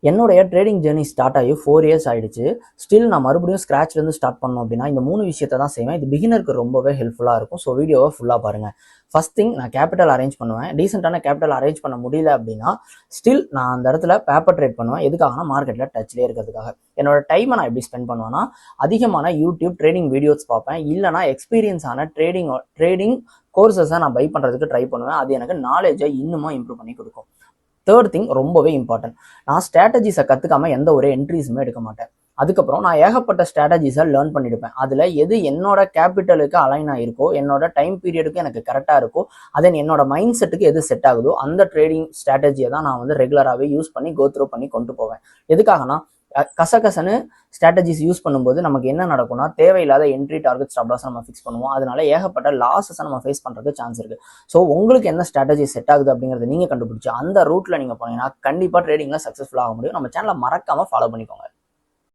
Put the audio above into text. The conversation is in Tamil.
என்னுடைய ட்ரேடிங் ஜேர்னி ஸ்டார்ட் ஆகி 4 இயர்ஸ் ஆயிடுச்சு. ஸ்டில் நான் மறுபடியும் ஸ்க்ராட்ச்லேருந்து ஸ்டார்ட் பண்ணோம் அப்படின்னா இந்த 3 விஷயத்தை தான் செய்வேன். இது பிகினருக்கு ரொம்பவே ஹெல்ப்ஃபுல்லாக இருக்கும். ஸோ வீடியோவை ஃபுல்லாக பாருங்கள். ஃபர்ஸ்ட் திங், நான் கேபிட்டல் அரேஞ்ச் பண்ணுவேன். டீசெண்டான கேபிட்டல் அரேஞ்ச் பண்ண முடியல அப்படின்னா ஸ்டில் நான் அந்த இடத்துல பேப்பர் ட்ரேட் பண்ணுவேன். எதுக்காகனா மார்க்கெட்டில் டச்லேயே இருக்கிறதுக்காக. என்னோட டைமை நான் எப்படி ஸ்பெண்ட் பண்ணுவேன்னா, அதிகமான யூடியூப் ட்ரேடிங் வீடியோஸ் பார்ப்பேன். இல்லைனா எக்ஸ்பீரியன்ஸான ட்ரேடிங் கோர்சஸை நான் பை பண்ணுறதுக்கு ட்ரை பண்ணுவேன். அது எனக்கு நாலேஜை இன்னுமா இம்ப்ரூவ் பண்ணி கொடுக்கும். தேர்ட் திங், ரொம்பவே இம்பார்ட்டன்ட், நான் ஸ்ட்ராட்டஜிஸை கற்றுக்காம எந்த ஒரு என்ட்ரிஸுமே எடுக்க மாட்டேன். அதுக்கப்புறம் நான் ஏகப்பட்ட ஸ்ட்ராட்டஜிஸை லேர்ன் பண்ணியிருப்பேன். அதில் எது என்னோட கேபிட்டலுக்கு அலைன் ஆகிருக்கோ, என்னோட டைம் பீரியடுக்கு எனக்கு கரெக்டாக இருக்கோ, அதன் என்னோட மைண்ட் செட்டுக்கு எது செட் ஆகுதோ அந்த ட்ரேடிங் ஸ்ட்ராட்டஜியை தான் நான் வந்து ரெகுலராகவே யூஸ் பண்ணி கோத்ரூ பண்ணி கொண்டு போவேன். எதுக்காகனா கசகசன்னு ஸ்ட்ராட்டஜிஸ் யூஸ் பண்ணும்போது நமக்கு என்ன நடக்கும்னா, தேவையில்லாத என்ட்ரி டார்கெட் ஸ்டாப் லாஸ் நம்ம ஃபிக்ஸ் பண்ணுவோம். அதனால ஏகப்பட்ட லாஸஸை நம்ம ஃபேஸ் பண்ணுறதுக்கு சான்ஸ் இருக்குது. ஸோ உங்களுக்கு என்ன ஸ்ட்ராட்டஜி செட் ஆகுது அப்படிங்கிறத நீங்கள் கண்டுபிடிச்சி அந்த ரூட்டில் நீங்கள் போனீங்கன்னா கண்டிப்பாக ட்ரேடிங்கில் சக்ஸஸ்ஃபுல் ஆக முடியும். நம்ம சேனலை மறக்காமல் ஃபாலோ பண்ணிக்கோங்க.